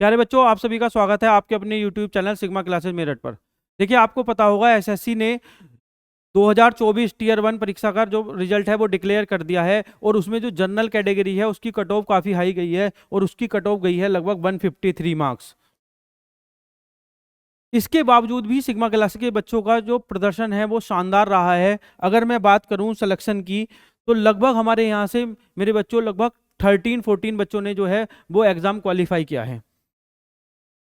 प्यारे बच्चों, आप सभी का स्वागत है आपके अपने YouTube channel sigma classes Meerut पर। देखिए, आपको पता होगा एसएससी ने 2024 टीयर 1 परीक्षा का जो रिजल्ट है वो डिक्लेयर कर दिया है और उसमें जो जनरल कैटेगरी है उसकी कट ऑफ काफी हाई गई है और उसकी कट ऑफ गई है लगभग 153 मार्क्स। इसके बावजूद भी सिग्मा क्लास के बच्चों का जो प्रदर्शन है वो शानदार रहा है। अगर मैं बात करूं सिलेक्शन की, तो लगभग हमारे यहाँ से मेरे बच्चों लगभग 13-14 बच्चों ने जो है वो एग्जाम क्वालिफाई किया है।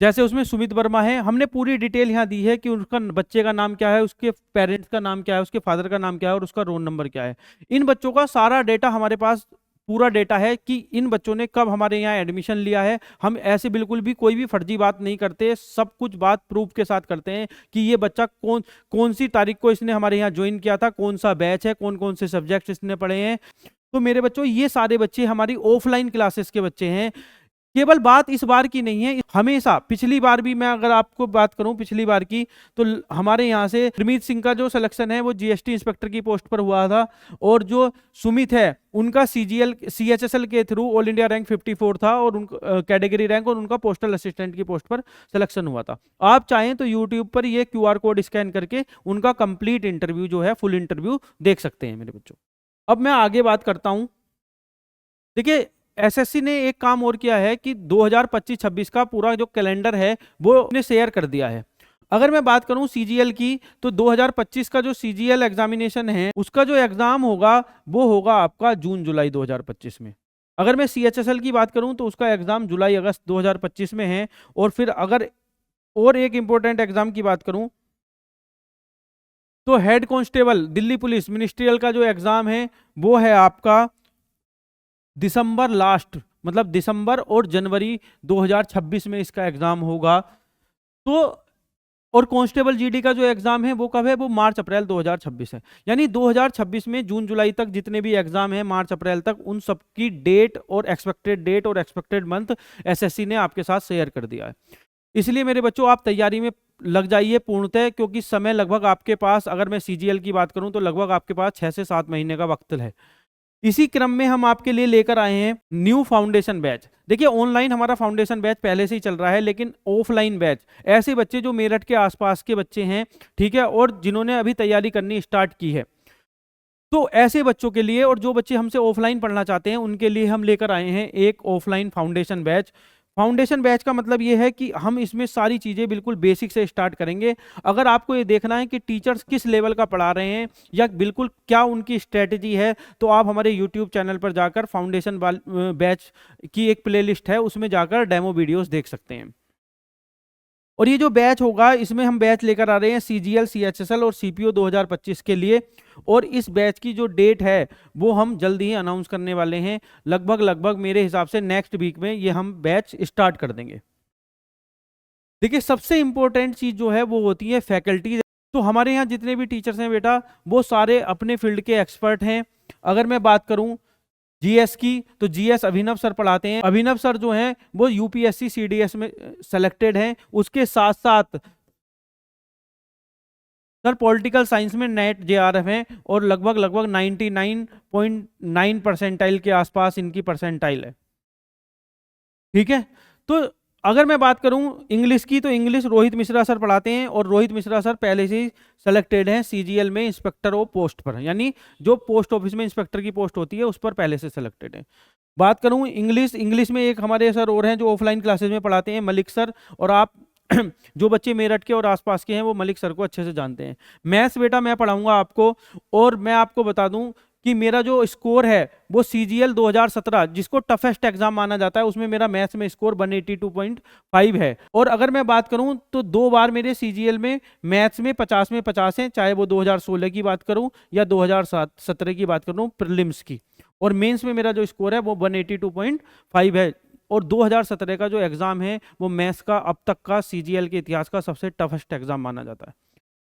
जैसे उसमें सुमित वर्मा है, हमने पूरी डिटेल यहाँ दी है कि उसका बच्चे का नाम क्या है, उसके पेरेंट्स का नाम क्या है, उसके फादर का नाम क्या है और उसका रोल नंबर क्या है। इन बच्चों का सारा डेटा हमारे पास पूरा डेटा है कि इन बच्चों ने कब हमारे यहाँ एडमिशन लिया है। हम ऐसे बिल्कुल भी कोई भी फर्जी बात नहीं करते, सब कुछ बात प्रूफ के साथ करते हैं कि ये बच्चा कौन कौन सी तारीख को इसने हमारे यहाँ ज्वाइन किया था, कौन सा बैच है, कौन कौन से सब्जेक्ट इसने पढ़े हैं। तो मेरे बच्चों, ये सारे बच्चे हमारी ऑफलाइन क्लासेस के बच्चे हैं। केवल बात इस बार की नहीं है, हमेशा पिछली बार भी मैं अगर आपको बात करूं पिछली बार की, तो हमारे यहाँ से गुरमीत सिंह का जो सिलेक्शन है वो जीएसटी इंस्पेक्टर की पोस्ट पर हुआ था और जो सुमित है उनका सीजीएल सीएचएसएल के थ्रू ऑल इंडिया रैंक 54 था और उनका कैटेगरी रैंक और उनका पोस्टल असिस्टेंट की पोस्ट पर सिलेक्शन हुआ था। आप चाहें तो यूट्यूब पर ये क्यूआर कोड स्कैन करके उनका कंप्लीट इंटरव्यू जो है फुल इंटरव्यू देख सकते हैं मेरे बच्चों। अब मैं आगे बात करता हूं। देखिए, एसएससी ने एक काम और किया है कि 2025-26 का पूरा जो कैलेंडर है वो उसने शेयर कर दिया है। अगर मैं बात करूं सीजीएल की, तो 2025 का जो सीजीएल एग्जामिनेशन है उसका जो एग्जाम होगा वो होगा आपका जून जुलाई 2025 में। अगर मैं सीएचएसएल की बात करूं तो उसका एग्जाम जुलाई अगस्त 2025 में है। और फिर अगर और एक इंपॉर्टेंट एग्जाम की बात करूं तो head constable Delhi police ministerial का जो एग्जाम है वो है आपका दिसंबर लास्ट, मतलब दिसंबर और जनवरी 2026 में इसका एग्जाम होगा। तो और कांस्टेबल जीडी का जो एग्जाम है वो कब है, वो मार्च अप्रैल 2026 है। यानी 2026 में जून जुलाई तक जितने भी एग्जाम है मार्च अप्रैल तक, उन सब की डेट और एक्सपेक्टेड मंथ एसएससी ने आपके साथ शेयर कर दिया है। इसलिए मेरे बच्चों, आप तैयारी में लग जाइए पूर्णतः, क्योंकि समय लगभग आपके पास, अगर मैं सीजीएल की बात करूं तो लगभग आपके पास 6 से 7 महीने का वक्त है। इसी क्रम में हम आपके लिए लेकर आए हैं न्यू फाउंडेशन बैच। देखिए, ऑनलाइन हमारा फाउंडेशन बैच पहले से ही चल रहा है, लेकिन ऑफलाइन बैच ऐसे बच्चे जो मेरठ के आसपास के बच्चे हैं, ठीक है, और जिन्होंने अभी तैयारी करनी स्टार्ट की है, तो ऐसे बच्चों के लिए और जो बच्चे हमसे ऑफलाइन पढ़ना चाहते हैं उनके लिए हम लेकर आए हैं एक offline foundation batch. Foundation batch का मतलब ये है कि हम इसमें सारी चीज़ें बिल्कुल बेसिक से स्टार्ट करेंगे। अगर आपको ये देखना है कि टीचर्स किस लेवल का पढ़ा रहे हैं या बिल्कुल क्या उनकी स्ट्रेटजी है, तो आप हमारे यूट्यूब चैनल पर जाकर फाउंडेशन बैच की एक प्लेलिस्ट है, उसमें जाकर डेमो वीडियोस देख सकते हैं। और ये जो बैच होगा, इसमें हम बैच लेकर आ रहे हैं सीजीएल, सीएचएसएल और सीपीओ 2025 के लिए। और इस बैच की जो डेट है वो हम जल्दी ही अनाउंस करने वाले हैं। लगभग मेरे हिसाब से नेक्स्ट वीक में ये हम बैच स्टार्ट कर देंगे। देखिए, सबसे इंपॉर्टेंट चीज जो है वो होती है फैकल्टी। तो हमारे यहाँ जितने भी टीचर्स हैं बेटा, वो सारे अपने फील्ड के एक्सपर्ट हैं। अगर मैं बात करूं जीएस की, तो जीएस अभिनव सर पढ़ाते हैं। अभिनव सर जो हैं वो यूपीएससी सीडीएस में सेलेक्टेड हैं। उसके साथ साथ सर पॉलिटिकल साइंस में नेट जेआरएफ हैं और लगभग 99.9 परसेंटाइल के आसपास इनकी परसेंटाइल है, ठीक है। तो अगर मैं बात करूं इंग्लिश की, तो इंग्लिश रोहित मिश्रा सर पढ़ाते हैं और रोहित मिश्रा सर पहले से ही सेलेक्टेड हैं सीजीएल में इंस्पेक्टर ऑफ पोस्ट पर, यानी जो पोस्ट ऑफिस में इंस्पेक्टर की पोस्ट होती है उस पर पहले से सेलेक्टेड है। बात करूं इंग्लिश में एक हमारे सर और हैं जो ऑफलाइन क्लासेस में पढ़ाते हैं, मलिक सर। और आप जो बच्चे मेरठ के और आसपास के हैं वो मलिक सर को अच्छे से जानते हैं। मैथ्स बेटा मैं पढ़ाऊंगा आपको। और मैं आपको बता दूं कि मेरा जो स्कोर है वो सीजीएल 2017, जिसको टफेस्ट एग्जाम माना जाता है, उसमें मेरा मैथ्स में स्कोर 182.5 है। और अगर मैं बात करूं तो 2 बार मेरे सीजीएल में मैथ्स में 50 में 50 हैं, चाहे वो 2016 की बात करूं या 2017 की बात करूं प्रीलिम्स की। और मेंस में मेरा जो स्कोर है वो 182.5 है। और 2017 का जो एग्जाम है वो मैथ्स का अब तक का सीजीएल के इतिहास का सबसे टफेस्ट एग्जाम माना जाता है।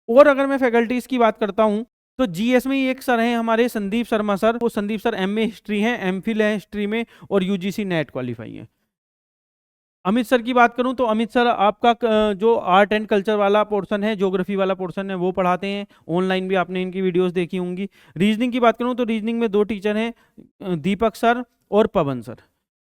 और अगर मैं फैकल्टीज की बात करता हूं तो जीएस में ही एक सर हैं हमारे संदीप शर्मा सर। वो संदीप सर एमए हिस्ट्री हैं, एमफिल है हिस्ट्री में और यूजीसी नेट क्वालिफाई है। अमित सर की बात करूं तो अमित सर आपका जो आर्ट एंड कल्चर वाला पोर्शन है, ज्योग्राफी वाला पोर्शन है, वो पढ़ाते हैं। ऑनलाइन भी आपने इनकी वीडियोस देखी होंगी। रीजनिंग की बात करूं तो रीजनिंग में 2 टीचर हैं, दीपक सर और पवन सर।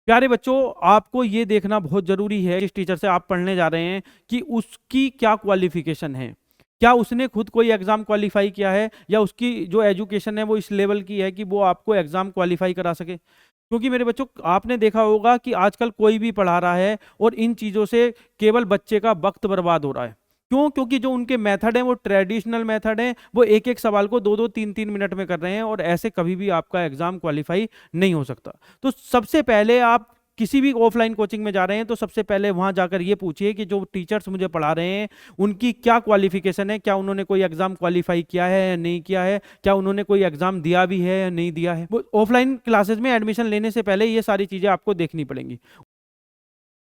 प्यारे बच्चों, आपको ये देखना बहुत जरूरी है जिस टीचर से आप पढ़ने जा रहे हैं कि उसकी क्या क्वालिफिकेशन है, क्या उसने खुद कोई एग्जाम क्वालिफाई किया है या उसकी जो एजुकेशन है वो इस लेवल की है कि वो आपको एग्जाम क्वालिफाई करा सके। क्योंकि मेरे बच्चों, आपने देखा होगा कि आजकल कोई भी पढ़ा रहा है और इन चीज़ों से केवल बच्चे का वक्त बर्बाद हो रहा है। क्यों? क्योंकि जो उनके मेथड हैं वो ट्रेडिशनल मेथड हैं, वो एक एक सवाल को 2-2 3-3 मिनट में कर रहे हैं और ऐसे कभी भी आपका एग्जाम क्वालिफाई नहीं हो सकता। तो सबसे पहले आप किसी भी ऑफलाइन कोचिंग में जा रहे हैं तो सबसे पहले वहां जाकर ये पूछिए कि जो टीचर्स मुझे पढ़ा रहे हैं उनकी क्या क्वालिफिकेशन है, क्या उन्होंने कोई एग्जाम क्वालिफाई किया है या नहीं किया है, क्या उन्होंने कोई एग्जाम दिया भी है या नहीं दिया है। ऑफलाइन क्लासेस में एडमिशन लेने से पहले ये सारी चीजें आपको देखनी पड़ेंगी।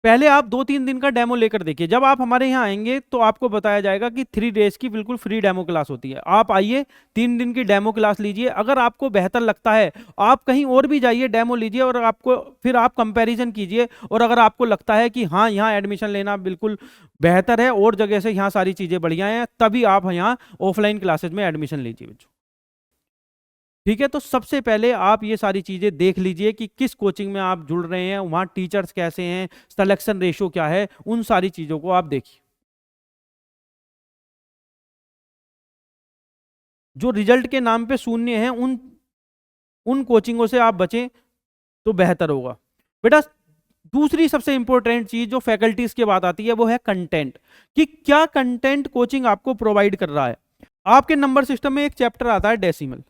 पहले आप 2-3 दिन का डेमो लेकर देखिए। जब आप हमारे यहाँ आएंगे तो आपको बताया जाएगा कि 3 डेज की बिल्कुल फ्री डेमो क्लास होती है। आप आइए, 3 दिन की डेमो क्लास लीजिए। अगर आपको बेहतर लगता है आप कहीं और भी जाइए, डेमो लीजिए और आपको फिर आप कंपैरिजन कीजिए। और अगर आपको लगता है कि हाँ, यहाँ एडमिशन लेना बिल्कुल बेहतर है और जगह से यहाँ सारी चीज़ें बढ़िया हैं, तभी आप यहाँ ऑफलाइन क्लासेज में एडमिशन लीजिए बच्चों। ठीक है, तो सबसे पहले आप ये सारी चीजें देख लीजिए कि किस कोचिंग में आप जुड़ रहे हैं, वहां टीचर्स कैसे हैं, सिलेक्शन रेशो क्या है, उन सारी चीजों को आप देखिए। जो रिजल्ट के नाम पे शून्य है उन उन कोचिंगों से आप बचें तो बेहतर होगा बेटा। दूसरी सबसे इंपॉर्टेंट चीज जो फैकल्टीज की बात आती है वो है कंटेंट, कि क्या कंटेंट कोचिंग आपको प्रोवाइड कर रहा है। आपके नंबर सिस्टम में एक चैप्टर आता है डेसिमल।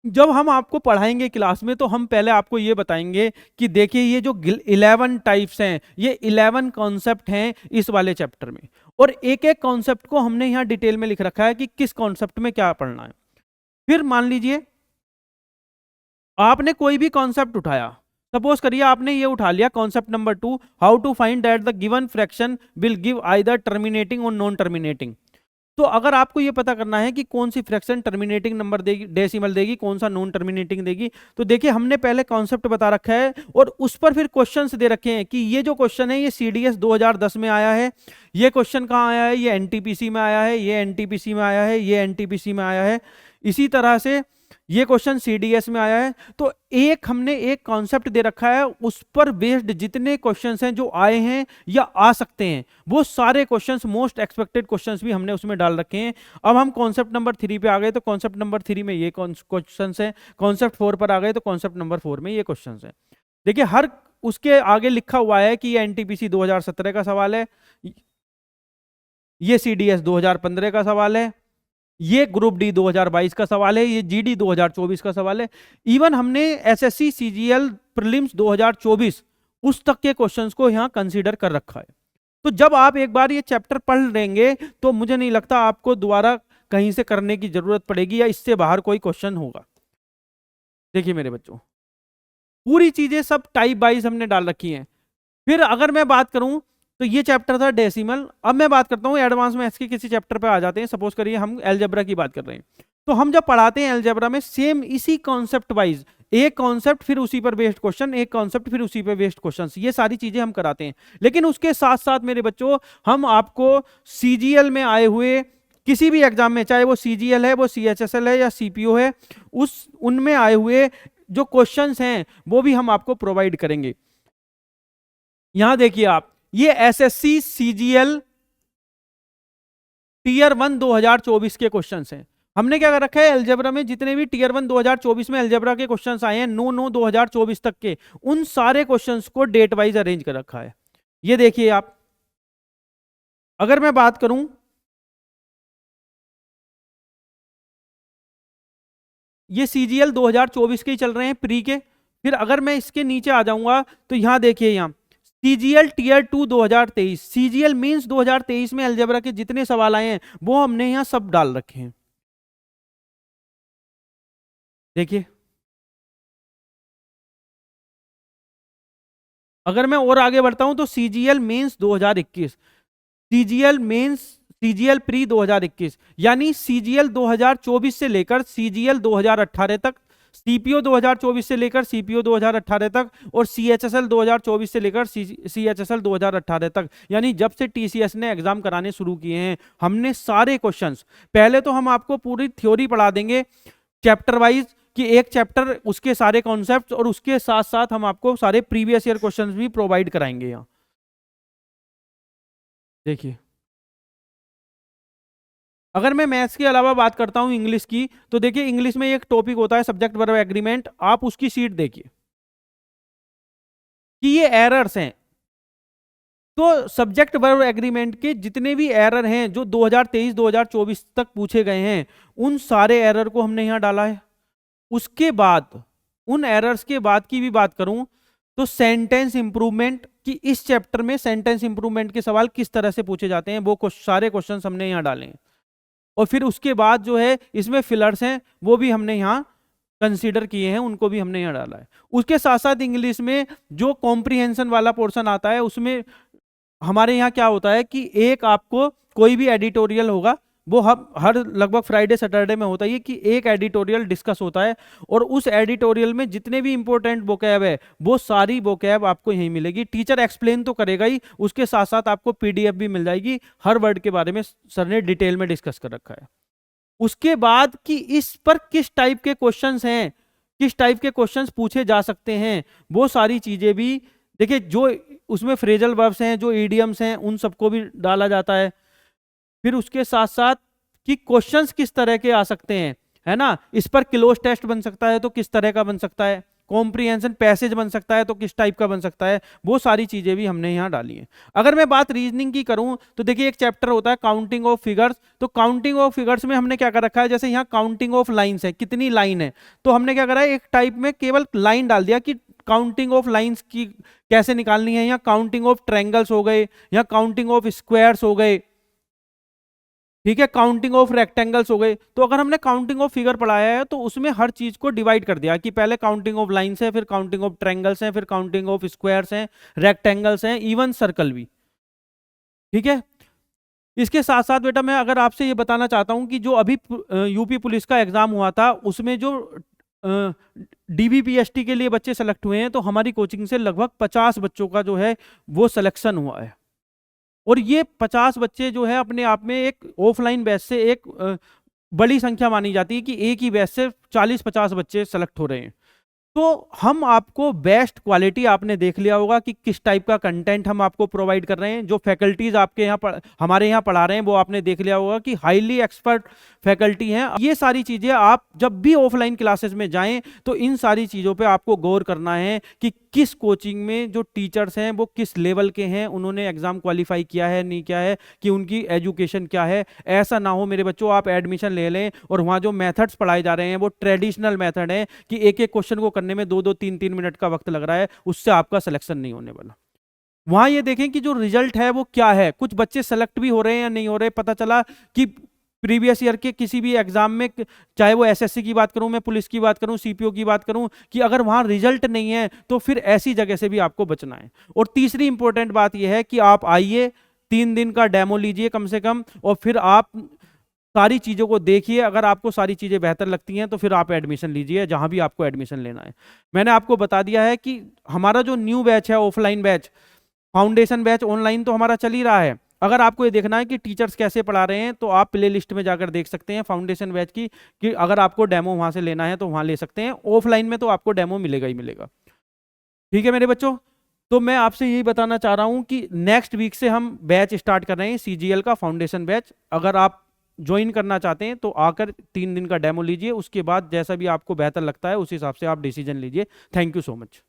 जब हम आपको पढ़ाएंगे क्लास में तो हम पहले आपको ये बताएंगे कि देखिए ये जो 11 टाइप्स हैं, ये 11 कॉन्सेप्ट हैं इस वाले चैप्टर में, और एक एक कॉन्सेप्ट को हमने यहाँ डिटेल में लिख रखा है कि किस कॉन्सेप्ट में क्या पढ़ना है। फिर मान लीजिए आपने कोई भी कॉन्सेप्ट उठाया, सपोज करिए आपने ये उठा लिया concept number 2, how to find that the given fraction will give either terminating और नॉन टर्मिनेटिंग। तो अगर आपको ये पता करना है कि कौन सी फ्रैक्शन टर्मिनेटिंग नंबर देगी, डेसिमल देगी, कौन सा नॉन टर्मिनेटिंग देगी, तो देखिए हमने पहले कॉन्सेप्ट बता रखा है और उस पर फिर क्वेश्चंस दे रखे हैं कि ये जो क्वेश्चन है ये सीडीएस 2010 में आया है, ये क्वेश्चन कहाँ आया है, ये एनटीपीसी में आया है, ये एनटीपीसी में आया है, ये एनटीपीसी में आया है, इसी तरह से ये क्वेश्चन सीडीएस में आया है। तो एक हमने एक कॉन्सेप्ट दे रखा है, उस पर बेस्ड जितने क्वेश्चंस हैं जो आए हैं या आ सकते हैं वो सारे क्वेश्चंस, मोस्ट एक्सपेक्टेड क्वेश्चंस भी हमने उसमें डाल रखे हैं। अब हम कॉन्सेप्ट नंबर 3 पे आ गए तो कॉन्सेप्ट नंबर 3 में ये क्वेश्चंस हैं, कॉन्सेप्ट 4 पर आ गए तो कॉन्सेप्ट नंबर 4 में ये क्वेश्चंस हैं। देखिए हर उसके आगे लिखा हुआ है कि ये एनटीपीसी 2017 का सवाल है, ये सीडीएस 2015 का सवाल है, ये ग्रुप डी 2022 का सवाल है, ये जीडी 2024 का सवाल है। इवन हमने एसएससी सीजीएल प्रीलिम्स 2024 उस तक के क्वेश्चंस को यहां कंसीडर कर रखा है। तो जब आप एक बार ये चैप्टर पढ़ लेंगे तो मुझे नहीं लगता आपको दोबारा कहीं से करने की जरूरत पड़ेगी या इससे बाहर कोई क्वेश्चन होगा। देखिए मेरे बच्चों, पूरी चीजें सब टाइप वाइज हमने डाल रखी हैं। फिर अगर मैं बात करूं तो ये चैप्टर था डेसिमल। अब मैं बात करता हूँ एडवांस मैथ्स के किसी चैप्टर पे आ जाते हैं। सपोज करिए हम अलजेब्रा की बात कर रहे हैं, तो हम जब पढ़ाते हैं अलजेब्रा में सेम इसी कॉन्सेप्ट वाइज एक कॉन्सेप्ट फिर उसी पर बेस्ड क्वेश्चन, एक कॉन्सेप्ट फिर उसी पर बेस्ड क्वेश्चन, ये सारी चीजें हम कराते हैं। लेकिन उसके साथ साथ मेरे बच्चों हम आपको सीजीएल में आए हुए किसी भी एग्जाम में, चाहे वो सीजीएल है, वो सीएचएसएल है या सीपीओ है, उनमें आए हुए जो क्वेश्चंस हैं वो भी हम आपको प्रोवाइड करेंगे। यहां देखिए आप, ये एसएससी सीजीएल टीयर 1 2024 के क्वेश्चंस हैं। हमने क्या कर रखा है, अलजेब्रा में जितने भी टीयर 1 2024 में अलजेब्रा के क्वेश्चंस आए हैं 9/9 2024 तक के, उन सारे क्वेश्चंस को डेट वाइज अरेंज कर रखा है। ये देखिए आप, अगर मैं बात करूं ये सीजीएल 2024 के ही चल रहे हैं प्री के। फिर अगर मैं इसके नीचे आ जाऊंगा तो यहां देखिए, यहां सीजीएल टीयर 2 2023, सीजीएल मींस 2023 में अलजेब्रा के जितने सवाल आए हैं वो हमने यहां सब डाल रखे हैं। देखिए अगर मैं और आगे बढ़ता हूं तो CGL mains 2021, CGL mains, CGL pre 2021, यानी सीजीएल 2024 से लेकर सीजीएल 2018 तक, सीपीओ 2024 से लेकर सीपीओ 2018 तक, और सीएचएसएल 2024 से लेकर सीएचएसएल 2018 तक। यानी जब से टीसीएस ने एग्जाम कराने शुरू किए हैं हमने सारे क्वेश्चंस, पहले तो हम आपको पूरी थ्योरी पढ़ा देंगे चैप्टर वाइज कि एक चैप्टर उसके सारे कॉन्सेप्ट्स और उसके साथ साथ हम आपको सारे प्रीवियस ईयर क्वेश्चंस भी प्रोवाइड कराएंगे यहाँ। देखिए, अगर मैं मैथ्स के अलावा बात करता हूं इंग्लिश की, तो देखिए इंग्लिश में एक टॉपिक होता है सब्जेक्ट वर्ब एग्रीमेंट। आप उसकी शीट देखिए कि ये एरर्स हैं। तो सब्जेक्ट वर्ब एग्रीमेंट के जितने भी एरर हैं जो 2023-2024 तक पूछे गए हैं, उन सारे एरर को हमने यहां डाला है। उसके बाद उन एरर्स के बाद की भी बात करूं तो सेंटेंस इंप्रूवमेंट कि इस चैप्टर में सेंटेंस इंप्रूवमेंट के सवाल किस तरह से पूछे जाते हैं, वो सारे क्वेश्चंस हमने यहां डाले हैं। और फिर उसके बाद जो है इसमें फिलर्स हैं वो भी हमने यहाँ कंसीडर किए हैं, उनको भी हमने यहाँ डाला है। उसके साथ साथ इंग्लिश में जो कॉम्प्रिहेंशन वाला पोर्शन आता है उसमें हमारे यहाँ क्या होता है कि एक आपको कोई भी एडिटोरियल होगा, वो हर लगभग फ्राइडे सैटरडे में होता है कि एक एडिटोरियल डिस्कस होता है और उस एडिटोरियल में जितने भी इंपॉर्टेंट वोकैब है वो सारी वोकैब आपको यहीं मिलेगी। टीचर एक्सप्लेन तो करेगा ही, उसके साथ साथ आपको पीडीएफ भी मिल जाएगी, हर वर्ड के बारे में सर ने डिटेल में डिस्कस कर रखा है। उसके बाद कि इस पर किस टाइप के क्वेश्चंस हैं, किस टाइप के क्वेश्चंस पूछे जा सकते हैं, वो सारी चीजें भी देखिए। जो उसमें फ्रेजल वर्ब्स हैं, जो ईडियम्स हैं, उन सबको भी डाला जाता है। फिर उसके साथ साथ कि क्वेश्चंस किस तरह के आ सकते हैं, है ना, इस पर क्लोज टेस्ट बन सकता है तो किस तरह का बन सकता है, कॉम्प्रिहेंशन पैसेज बन सकता है तो किस टाइप का बन सकता है, वो सारी चीजें भी हमने यहाँ डाली हैं। अगर मैं बात रीजनिंग की करूं तो देखिए एक चैप्टर होता है काउंटिंग ऑफ फिगर्स। तो काउंटिंग ऑफ फिगर्स में हमने क्या कर रखा है, जैसे यहाँ काउंटिंग ऑफ लाइन्स है, कितनी लाइन है, तो हमने क्या करा है एक टाइप में केवल लाइन डाल दिया कि काउंटिंग ऑफ लाइन्स की कैसे निकालनी है। यहाँ काउंटिंग ऑफ ट्रायंगल्स हो गए, यहाँ काउंटिंग ऑफ स्क्वायर्स हो गए, ठीक है, काउंटिंग ऑफ रेक्टेंगल्स हो गए। तो अगर हमने काउंटिंग ऑफ फिगर पढ़ाया है तो उसमें हर चीज को डिवाइड कर दिया कि पहले काउंटिंग ऑफ लाइन्स है, फिर काउंटिंग ऑफ ट्रायंगल्स है, फिर काउंटिंग ऑफ स्क्वायर्स हैं, रेक्टेंगल्स हैं, इवन सर्कल भी, ठीक है। इसके साथ साथ बेटा मैं अगर आपसे ये बताना चाहता हूं कि जो अभी यूपी पुलिस का एग्जाम हुआ था उसमें जो डीबीपीएसटी के लिए बच्चे सेलेक्ट हुए हैं, तो हमारी कोचिंग से लगभग 50 बच्चों का जो है वो सिलेक्शन हुआ है। और ये 50 बच्चे जो है अपने आप में एक ऑफलाइन बैच से एक बड़ी संख्या मानी जाती है कि एक ही बैच से 40-50 बच्चे सेलेक्ट हो रहे हैं। तो हम आपको बेस्ट क्वालिटी, आपने देख लिया होगा कि किस टाइप का कंटेंट हम आपको प्रोवाइड कर रहे हैं, जो फैकल्टीज आपके यहाँ हमारे यहाँ पढ़ा रहे हैं वो आपने देख लिया होगा कि हाईली एक्सपर्ट फैकल्टी हैं। ये सारी चीजें आप जब भी ऑफलाइन क्लासेस में जाएं तो इन सारी चीजों पे आपको गौर करना है कि किस कोचिंग में जो टीचर्स हैं वो किस लेवल के हैं, उन्होंने एग्जाम क्वालिफाई किया है नहीं किया है, कि उनकी एजुकेशन क्या है। ऐसा ना हो मेरे बच्चों आप एडमिशन ले लें और वहाँ जो मेथड्स पढ़ाए जा रहे हैं वो ट्रेडिशनल मेथड है कि एक एक क्वेश्चन को करने में 2-2 3-3 मिनट का वक्त लग रहा है, उससे आपका सिलेक्शन नहीं होने वाला। वहां ये देखें कि जो रिजल्ट है वो क्या है, कुछ बच्चे सेलेक्ट भी हो रहे हैं या नहीं हो रहे। पता चला कि प्रीवियस ईयर के किसी भी एग्जाम में, चाहे वो एसएससी की बात करूं, मैं पुलिस की बात करूं, सीपीओ की बात करूं, कि अगर वहां रिजल्ट नहीं है तो फिर ऐसी जगह से भी आपको बचना है। और तीसरी इंपॉर्टेंट बात यह है कि आप आइए 3 दिन का डेमो लीजिए कम से कम, और फिर आप सारी चीजों को देखिए। अगर आपको सारी चीजें बेहतर लगती हैं तो फिर आप एडमिशन लीजिए जहां भी आपको एडमिशन लेना है। मैंने आपको बता दिया है कि हमारा जो न्यू बैच है offline batch, foundation batch online तो हमारा चल ही रहा है। अगर आपको ये देखना है कि टीचर्स कैसे पढ़ा रहे हैं तो आप प्ले लिस्ट में जाकर देख सकते हैं फाउंडेशन बैच की, कि अगर आपको डेमो वहां से लेना है तो वहां ले सकते हैं। ऑफलाइन में तो आपको डेमो मिलेगा ही मिलेगा। ठीक है मेरे बच्चों, तो मैं आपसे यही बताना चाह रहा हूं कि नेक्स्ट वीक से हम बैच स्टार्ट कर रहे हैं सीजीएल का फाउंडेशन बैच। अगर आप ज्वाइन करना चाहते हैं तो आकर 3 दिन का डेमो लीजिए, उसके बाद जैसा भी आपको बेहतर लगता है उस हिसाब से आप डिसीजन लीजिए। Thank you so much.